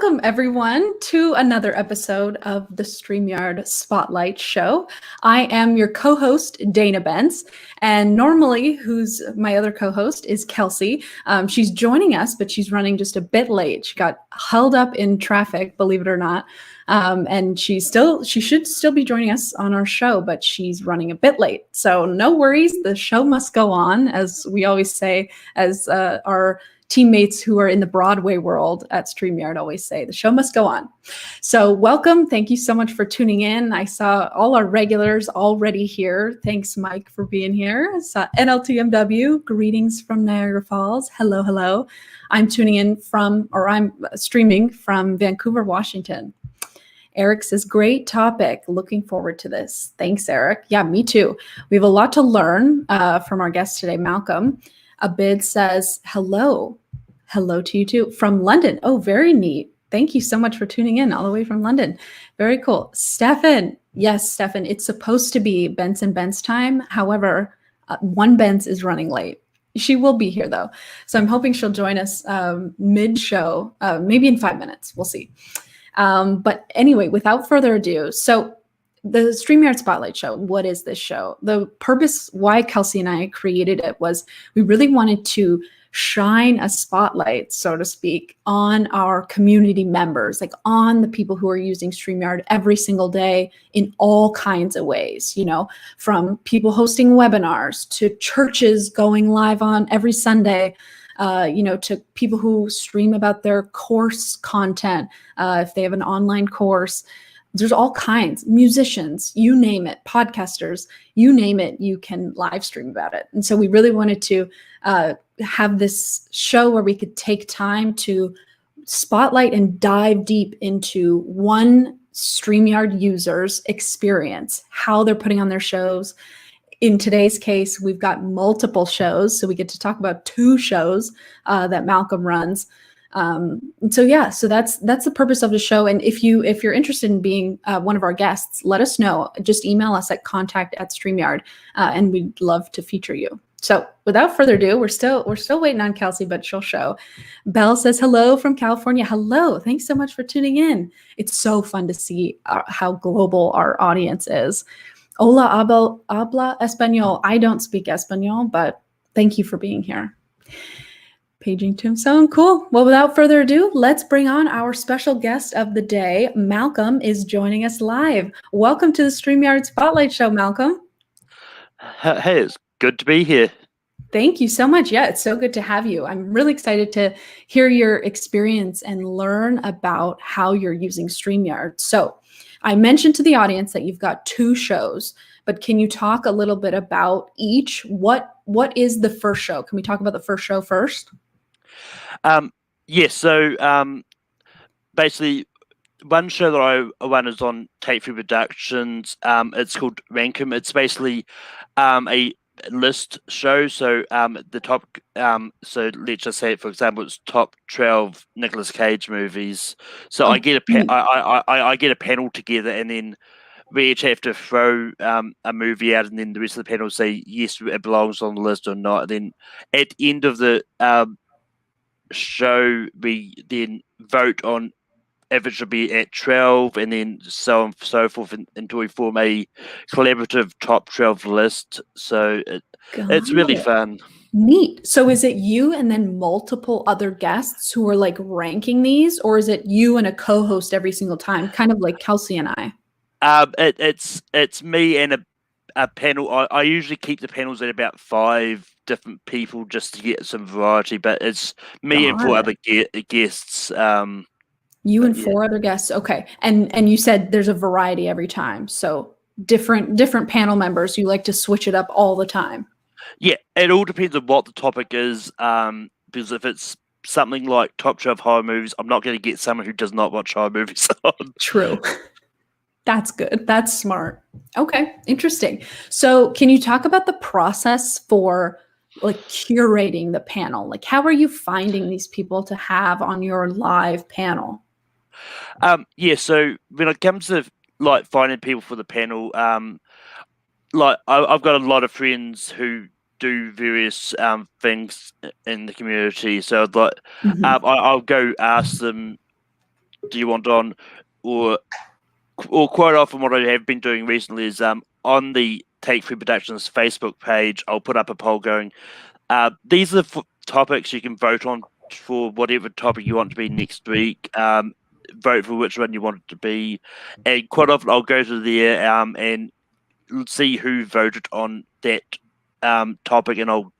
Welcome, everyone, to another episode of the StreamYard Spotlight show. I am your co-host, Dana Bentz, and normally, who's my other co-host is Kelsey. She's joining us, but she's running just a bit late. She got held up in traffic, believe it or not, and she should still be joining us on our show, but she's running a bit late. So no worries, the show must go on, as we always say, as our teammates who are in the Broadway world at StreamYard always say, the show must go on. So welcome. Thank you so much for tuning in. I saw all our regulars already here. Thanks, Mike, for being here. I saw NLTMW, greetings from Niagara Falls. Hello, hello. I'm I'm streaming from Vancouver, Washington. Eric says, great topic. Looking forward to this. Thanks, Eric. Yeah, me too. We have a lot to learn from our guest today, Malcom. Abid says, hello. Hello to you too. From London. Oh, very neat. Thank you so much for tuning in all the way from London. Very cool. Stefan. Yes, Stefan, it's supposed to be Bentz and Bentz time. However, one Bentz is running late. She will be here though. So I'm hoping she'll join us mid-show, maybe in 5 minutes. We'll see. But anyway, without further ado, so the StreamYard Spotlight show, what is this show? The purpose why Kelsey and I created it was we really wanted to shine a spotlight, so to speak, on our community members, like on the people who are using StreamYard every single day in all kinds of ways, you know, from people hosting webinars to churches going live on every Sunday, to people who stream about their course content, if they have an online course. There's all kinds, musicians, you name it, podcasters, you name it, you can live stream about it. And so we really wanted to have this show where we could take time to spotlight and dive deep into one StreamYard user's experience, how they're putting on their shows. In today's case, we've got multiple shows, so we get to talk about 2 shows that Malcom runs. So that's the purpose of the show. And if you're interested in being one of our guests, let us know. Just email us at contact@StreamYard, and we'd love to feature you. So without further ado, we're still waiting on Kelsey, but she'll show. Belle says, hello from California. Hello. Thanks so much for tuning in. It's so fun to see how global our audience is. Hola, habla español. I don't speak Espanol, but thank you for being here. Paging Tombstone, cool. Well, without further ado, let's bring on our special guest of the day. Malcom is joining us live. Welcome to the StreamYard Spotlight show, Malcom. Hey, it's good to be here. Thank you so much. Yeah, it's so good to have you. I'm really excited to hear your experience and learn about how you're using StreamYard. So I mentioned to the audience that you've got 2 shows, but can you talk a little bit about each? What is the first show? Can we talk about the first show first? Yes. So basically, one show that I run is on Take 3 Productions. It's called Malcom. It's basically a list show. So the top. So let's just say, for example, it's top 12 Nicolas Cage movies. So I get I get a panel together, and then we each have to throw a movie out, and then the rest of the panel say yes, it belongs on the list or not. And then at the end of the show, we then vote on if it should be at 12, and then so on and so forth until we form a collaborative top 12 list. So it's really fun. Neat. So is it you and then multiple other guests who are like ranking these, or is it you and a co-host every single time, kind of like Kelsey and I? It's me and a panel. I usually keep the panels at about 5 different people just to get some variety, but it's me and 4 other guests. You and 4 other guests. Okay. And you said there's a variety every time. So different panel members, you like to switch it up all the time. Yeah, it all depends on what the topic is. Because if it's something like top 12 horror movies, I'm not going to get someone who does not watch horror movies on. True. That's good. That's smart. Okay. Interesting. So can you talk about the process for like curating the panel? Like, how are you finding these people to have on your live panel? Yeah, so when it comes to like finding people for the panel, like I've got a lot of friends who do various things in the community, so I'd like I'll go ask them do you want on, or quite often what I have been doing recently is on the Take Three Productions Facebook page, I'll put up a poll going, these are the topics you can vote on for whatever topic you want to be next week. Vote for which one you want it to be, and quite often I'll go to there and see who voted on that topic, and I'll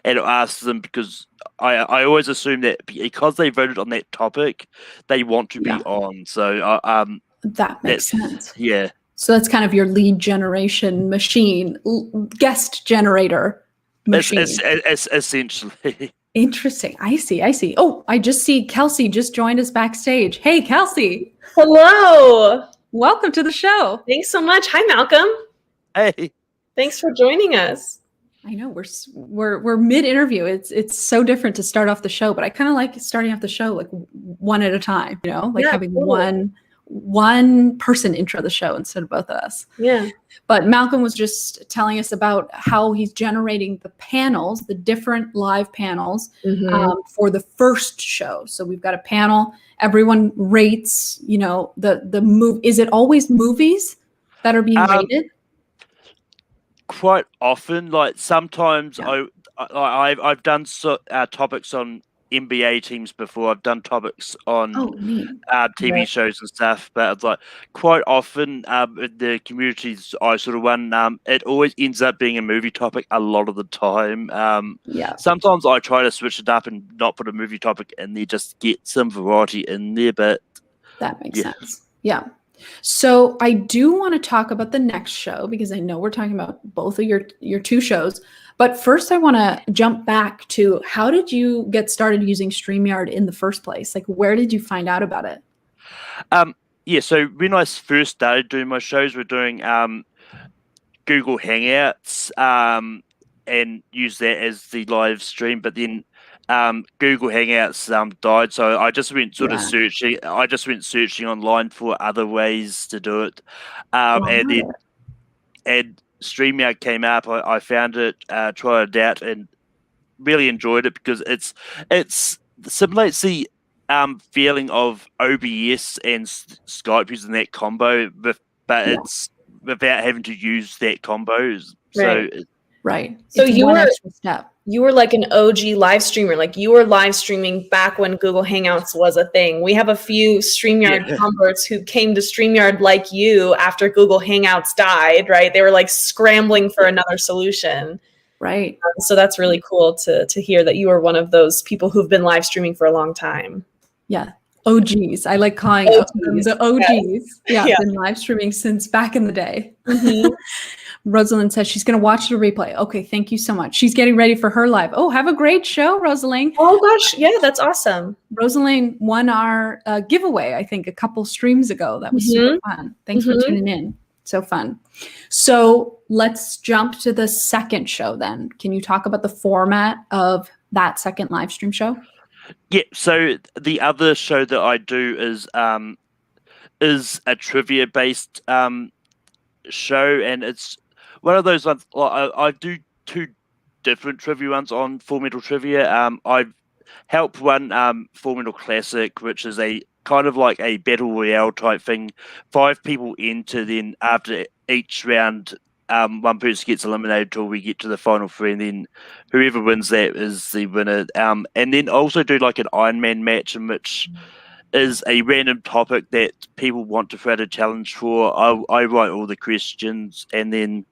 ask them, because I always assume that because they voted on that topic, they want to be on. So that makes sense. Yeah. So that's kind of your lead generation machine, guest generator machine. It's essentially. Interesting. I see. Oh, I just see Kelsey just joined us backstage. Hey, Kelsey. Hello. Welcome to the show. Thanks so much. Hi, Malcolm. Hey. Thanks for joining us. I know we're mid-interview. It's so different to start off the show, but I kind of like starting off the show like one at a time, like having one person intro the show instead of both of us. Yeah. But Malcolm was just telling us about how he's generating the panels, the different live panels for the first show. So we've got a panel. Everyone rates, the move. Is it always movies that are being rated? Quite often, like sometimes I've done topics on NBA teams before. I've done topics on TV shows and stuff, but it's like quite often the communities I sort of run, it always ends up being a movie topic a lot of the time. Sometimes I try to switch it up and not put a movie topic in there, just get some variety in there, but that makes sense. Yeah. So I do want to talk about the next show, because I know we're talking about both of your two shows. But first, I want to jump back to, how did you get started using StreamYard in the first place? Like, where did you find out about it? So when I first started doing my shows, we're doing Google Hangouts and use that as the live stream. But then Google Hangouts died, so I just went searching. I just went searching online for other ways to do it, and StreamYard came up. I found it, tried it out, and really enjoyed it, because it simulates the feeling of OBS and Skype using that combo, but it's without having to use that combo. So So you were like an OG live streamer. Like, you were live streaming back when Google Hangouts was a thing. We have a few StreamYard converts who came to StreamYard like you after Google Hangouts died, right? They were like scrambling for another solution. Right. So that's really cool to hear that you were one of those people who've been live streaming for a long time. Yeah. OGs. I like calling them the OGs. Yeah. Been live streaming since back in the day. Rosalind says she's going to watch the replay. Okay, thank you so much. She's getting ready for her live. Oh, have a great show, Rosalind. Oh, gosh. Yeah, that's awesome. Rosalind won our giveaway, I think, a couple streams ago. That was super fun. Thanks for tuning in. So fun. So let's jump to the second show then. Can you talk about the format of that second live stream show? Yeah, so the other show that I do is a trivia-based show, and it's one of those ones. I do two different trivia ones on Full Metal Trivia. I help run Full Metal Classic, which is a kind of like a battle royale type thing. 5 people enter, then after each round, one person gets eliminated till we get to the final 3, and then whoever wins that is the winner. And then also do like an Iron Man match, in which is a random topic that people want to throw a challenge for. I write all the questions, and then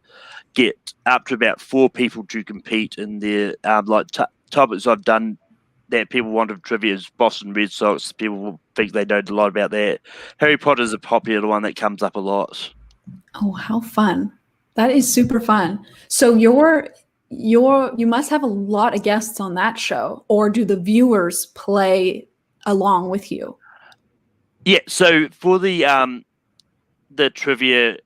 get up to about 4 people to compete in their topics I've done that people want of trivia is Boston Red Sox. People will think they know a lot about that. Harry Potter is a popular one that comes up a lot. Oh, how fun. That is super fun. So you must have a lot of guests on that show, or do the viewers play along with you? Yeah, so for the trivia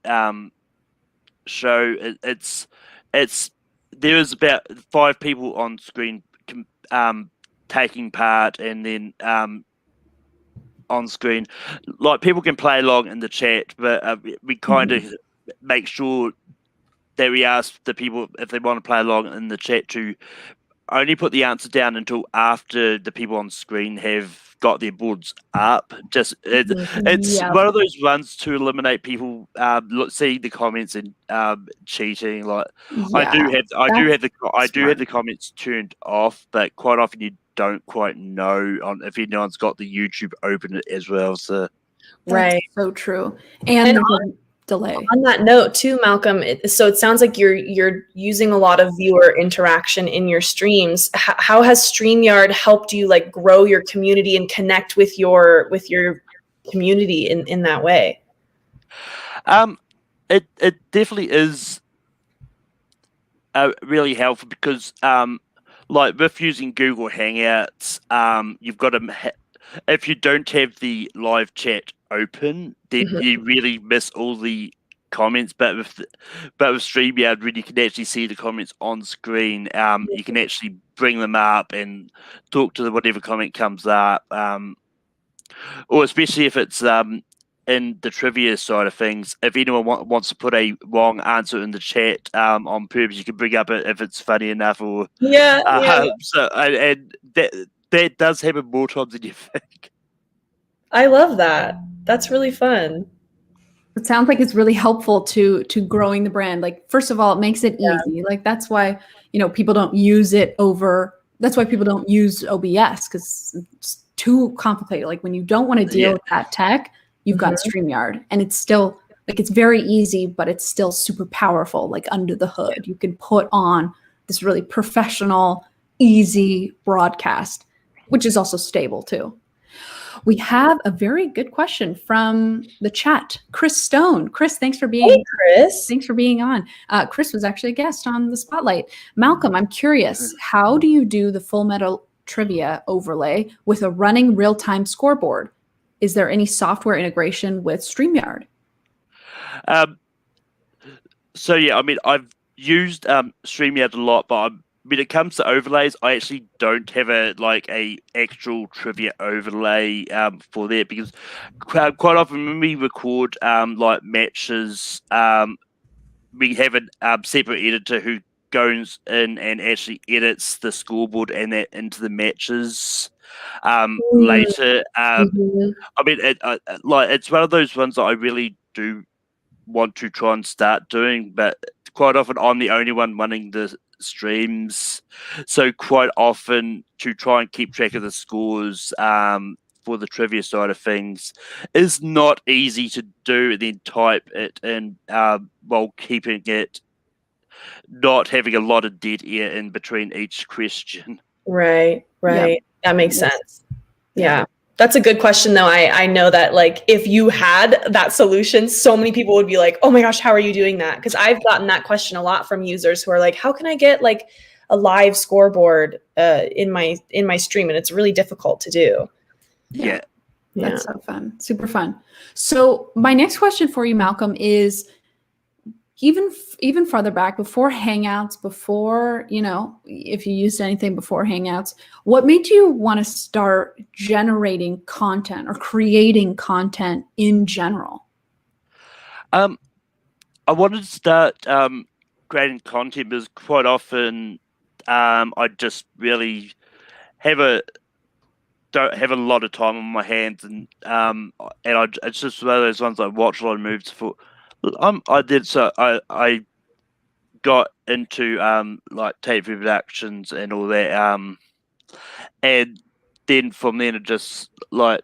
show, it's there is about 5 people on screen taking part, and then on screen, like, people can play along in the chat, but we kind of make sure that we ask the people if they want to play along in the chat to only put the answer down until after the people on screen have got their boards up. It's one of those ones to eliminate people see the comments and cheating. Like I do have the comments turned off, but quite often you don't quite know if anyone's got the YouTube open as well. So right, so true. And delay. On that note too, Malcolm, so it sounds like you're using a lot of viewer interaction in your streams. How has StreamYard helped you like grow your community and connect with your community in that way? It definitely is really helpful because like with using Google Hangouts, you've got to if you don't have the live chat open, then you really miss all the comments. But with StreamYard, when you can actually see the comments on screen, you can actually bring them up and talk to whatever comment comes up. Or especially if it's in the trivia side of things, if anyone wants to put a wrong answer in the chat on purpose, you can bring up it if it's funny enough. Or so and that does happen more times than you think. I love that. That's really fun. It sounds like it's really helpful to growing the brand. Like, first of all, it makes it easy. Like, that's why, people don't use it that's why people don't use OBS, because it's too complicated. Like, when you don't want to deal with that tech, you've got StreamYard, and it's still like, it's very easy, but it's still super powerful. Like, under the hood, you can put on this really professional, easy broadcast, which is also stable too. We have a very good question from the chat. Chris Stone. Chris, thanks for being Thanks for being on. Chris was actually a guest on the Spotlight. Malcolm, I'm curious, how do you do the Full Metal trivia overlay with a running real-time scoreboard? Is there any software integration with StreamYard? So yeah, I mean, I've used StreamYard a lot, but when it comes to overlays, I actually don't have a actual trivia overlay for that, because quite often when we record matches, we have a separate editor who goes in and actually edits the scoreboard and that into the matches later. I mean, it's one of those ones that I really do want to try and start doing, but quite often I'm the only one running the streams, so quite often to try and keep track of the scores for the trivia side of things is not easy to do, and then type it in while keeping it, not having a lot of dead air in between each question. Right. That makes sense. Yeah. That's a good question, though. I know that, like, if you had that solution, so many people would be like, oh my gosh, how are you doing that? Because I've gotten that question a lot from users who are like, how can I get like a live scoreboard in my stream? And it's really difficult to do. Yeah. That's so fun. Super fun. So my next question for you, Malcolm, is even farther back, before Hangouts, before, if you used anything before Hangouts, what made you want to start generating content or creating content in general? I wanted to start creating content because quite often I just really don't have a lot of time on my hands, and it's just one of those ones I watch a lot of movies for. I got into tape productions and all that, and then from then it just I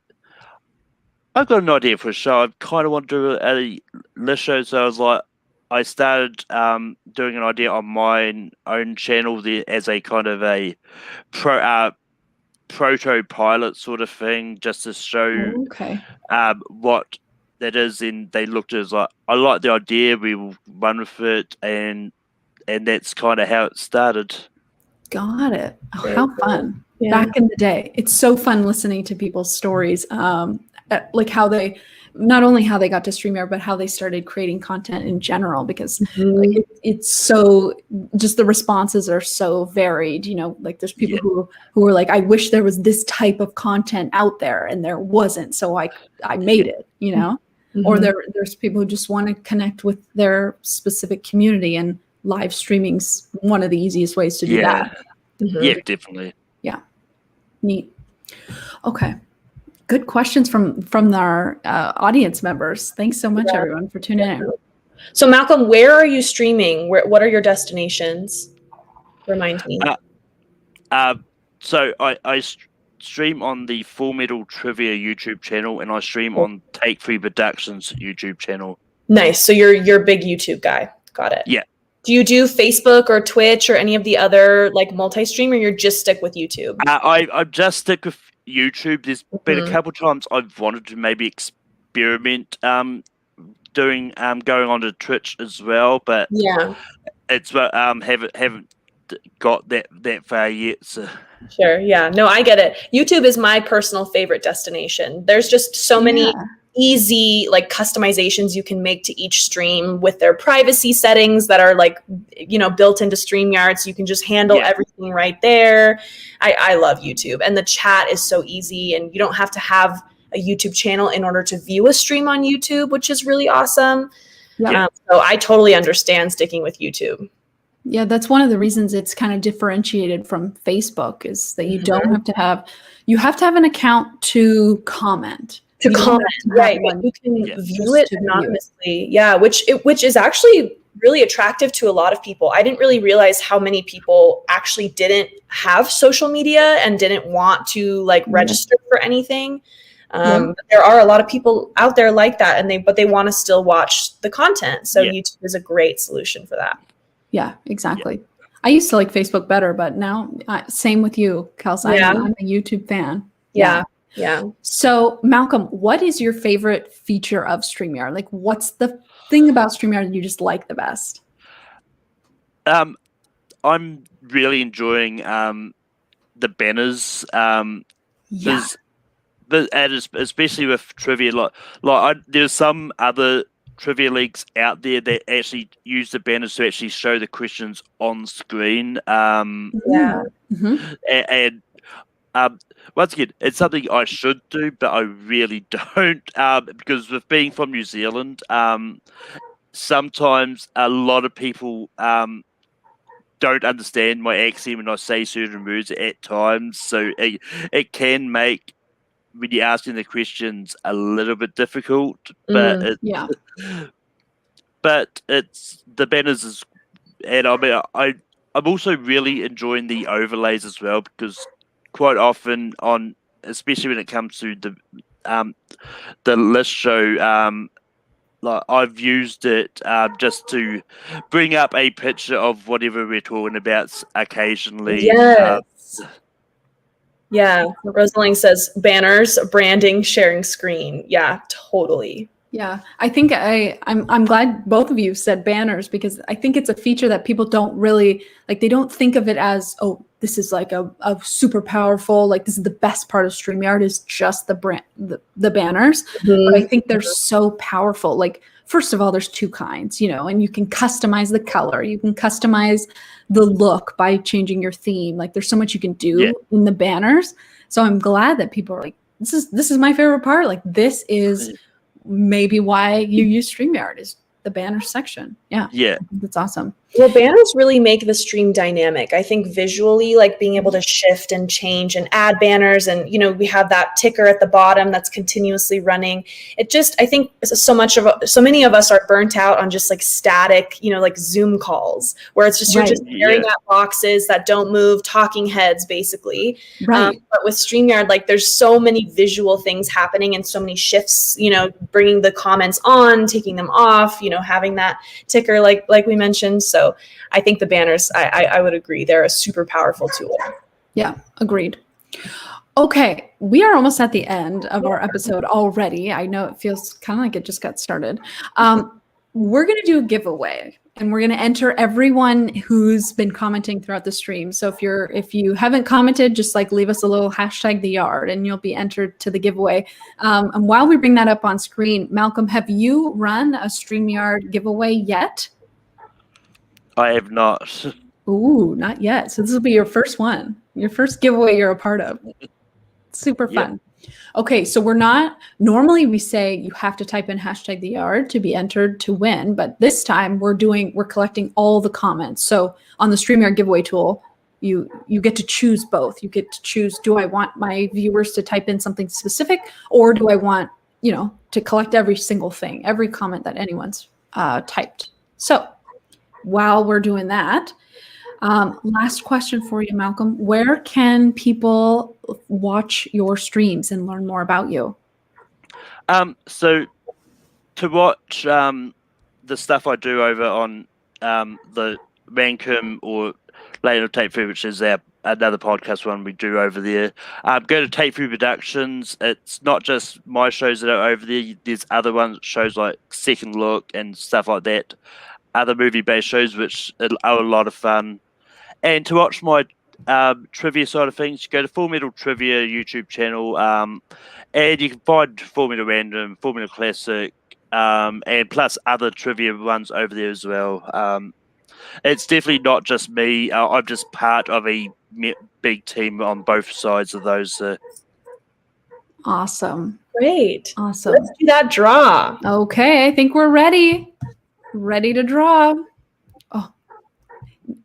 got an idea for a show. I kind of want to do a list show, so I started doing an idea on my own channel there as a kind of a proto pilot sort of thing, just to show what that is. And they looked at it as I like the idea, we will run with it, and that's kind of how it started. Got it. Oh, how fun. Back in the day, it's so fun listening to people's stories, like how they, not only how they got to StreamYard, but how they started creating content in general, because it's so, just the responses are so varied. Like there's people who are like, I wish there was this type of content out there, and there wasn't, so I made it, or there's people who just want to connect with their specific community, and live streaming's one of the easiest ways to do that. Yeah, definitely. Yeah. Neat. Okay. Good questions from our audience members. Thanks so much, everyone, for tuning in. So Malcolm, where are you streaming? What are your destinations? Remind me. So I stream on the Full Metal Trivia YouTube channel, and I stream on Take 3 Productions YouTube channel. Nice. So you're a big YouTube guy. Got it. Yeah. Do you do Facebook or Twitch or any of the other like multi-stream, or you just stick with YouTube? I just stick with YouTube. There's been a couple times I've wanted to maybe experiment going on to Twitch as well, but it's haven't got that far yet. So. Sure. Yeah. No, I get it. YouTube is my personal favorite destination. There's just so many easy like customizations you can make to each stream with their privacy settings that are like, built into StreamYard, so you can just handle everything right there. I love YouTube, and the chat is so easy, and you don't have to have a YouTube channel in order to view a stream on YouTube, which is really awesome. So I totally understand sticking with YouTube. Yeah, that's one of the reasons it's kind of differentiated from Facebook, is that you don't have to have, you have to have an account to comment. Right? You can view it anonymously. Yeah, which is actually really attractive to a lot of people. I didn't really realize how many people actually didn't have social media and didn't want to like register for anything. But there are a lot of people out there like that, but they want to still watch the content. So YouTube is a great solution for that. Yeah, exactly. Yeah. I used to like Facebook better, but now same with you, Kelsey. I'm a YouTube fan. Yeah. So Malcolm, what is your favorite feature of StreamYard? Like, what's the thing about StreamYard that you just like the best? I'm really enjoying the banners. Especially with trivia, there's some other trivia leagues out there that actually use the banners to actually show the questions on screen. And once again, it's something I should do, but I really don't, because with being from New Zealand, sometimes a lot of people don't understand my accent when I say certain words at times, so it can make, when you're asking the questions, a little bit difficult, but but it's the banners and I'm also really enjoying the overlays as well, because quite often especially when it comes to the list show, like I've used it just to bring up a picture of whatever we're talking about occasionally. Rosalind says banners, branding, sharing screen. Yeah, totally. Yeah, I think I'm glad both of you said banners, because I think it's a feature that people don't really like. They don't think of it as, oh, this is like a super powerful, like this is the best part of StreamYard is just the banners. But I think they're so powerful. Like, first of all, there's two kinds, and you can customize the color. You can customize the look by changing your theme. Like, there's so much you can do in the banners. So I'm glad that people are like, this is my favorite part. Like, this is maybe why you use StreamYard, is the banner section. Yeah, that's awesome. Well, banners really make the stream dynamic. I think visually, like being able to shift and change and add banners, and we have that ticker at the bottom that's continuously running. It just, I think so many of us are burnt out on just like static, like Zoom calls, where it's just you're just staring at boxes that don't move, talking heads basically. But with StreamYard, like there's so many visual things happening and so many shifts. Bringing the comments on, taking them off. Having that ticker, like we mentioned. So I think the banners, I would agree, they're a super powerful tool. Yeah, agreed. Okay, we are almost at the end of our episode already. I know it feels kind of like it just got started. We're going to do a giveaway, and we're going to enter everyone who's been commenting throughout the stream. So if you haven't commented, just like leave us a little #the_yard and you'll be entered to the giveaway. And while we bring that up on screen, Malcolm, have you run a StreamYard giveaway yet? I have not. Ooh, not yet. So this will be your first one, your first giveaway you're a part of. Super fun. Okay, so normally we say you have to type in #the_yard to be entered to win, but this time we're collecting all the comments. So on the StreamYard giveaway tool, you get to choose both. You get to choose, do I want my viewers to type in something specific, or do I want, to collect every single thing, every comment that anyone's typed. So while we're doing that, last question for you, Malcolm. Where can people watch your streams and learn more about you? So to watch the stuff I do over on the Malcom or Later Tape Through, which is another podcast one we do over there, go to Tape Through Productions. It's not just my shows that are over there. There's other shows like Second Look and stuff like that, other movie-based shows which are a lot of fun. And to watch my trivia side of things, you go to Full Metal Trivia YouTube channel, and you can find Full Metal Random, Full Metal Classic, and plus other trivia ones over there as well. It's definitely not just me. I'm just part of a big team on both sides of those. Awesome. Great. Awesome. Let's do that draw. Okay, I think we're ready. Ready to draw. Oh,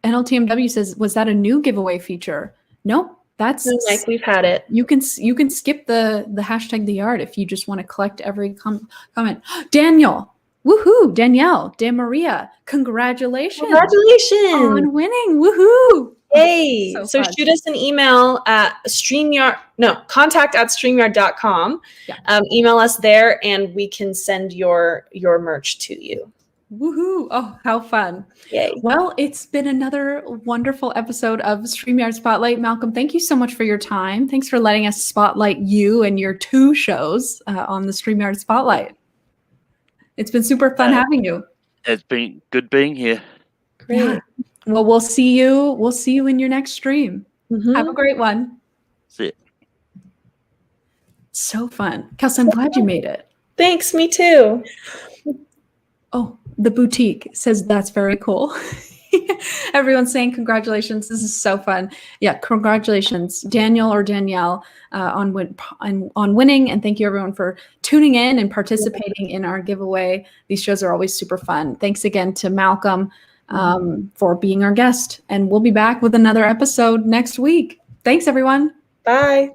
NLTMW says, was that a new giveaway feature? Nope. That's like we've had it. You can skip the hashtag the yard if you just want to collect every comment. Daniel. Woohoo! Danielle, Dan Maria, congratulations! Congratulations on winning! Woohoo! Yay! So shoot us an email at contact@StreamYard.com. Yeah. Email us there, and we can send your merch to you. Woohoo! Oh, how fun! Yay! Well, it's been another wonderful episode of StreamYard Spotlight. Malcolm, thank you so much for your time. Thanks for letting us spotlight you and your 2 shows on the StreamYard Spotlight. It's been super fun having you. It's been good being here. Great. Yeah. Well, we'll see you. We'll see you in your next stream. Mm-hmm. Have a great one. See it. So fun. Kelsey, I'm glad you made it. Thanks, me too. Oh, the boutique says that's very cool. Everyone's saying congratulations. This is so fun. Yeah, congratulations, Daniel or Danielle, on winning. And thank you, everyone, for tuning in and participating in our giveaway. These shows are always super fun. Thanks again to Malcolm for being our guest. And we'll be back with another episode next week. Thanks, everyone. Bye.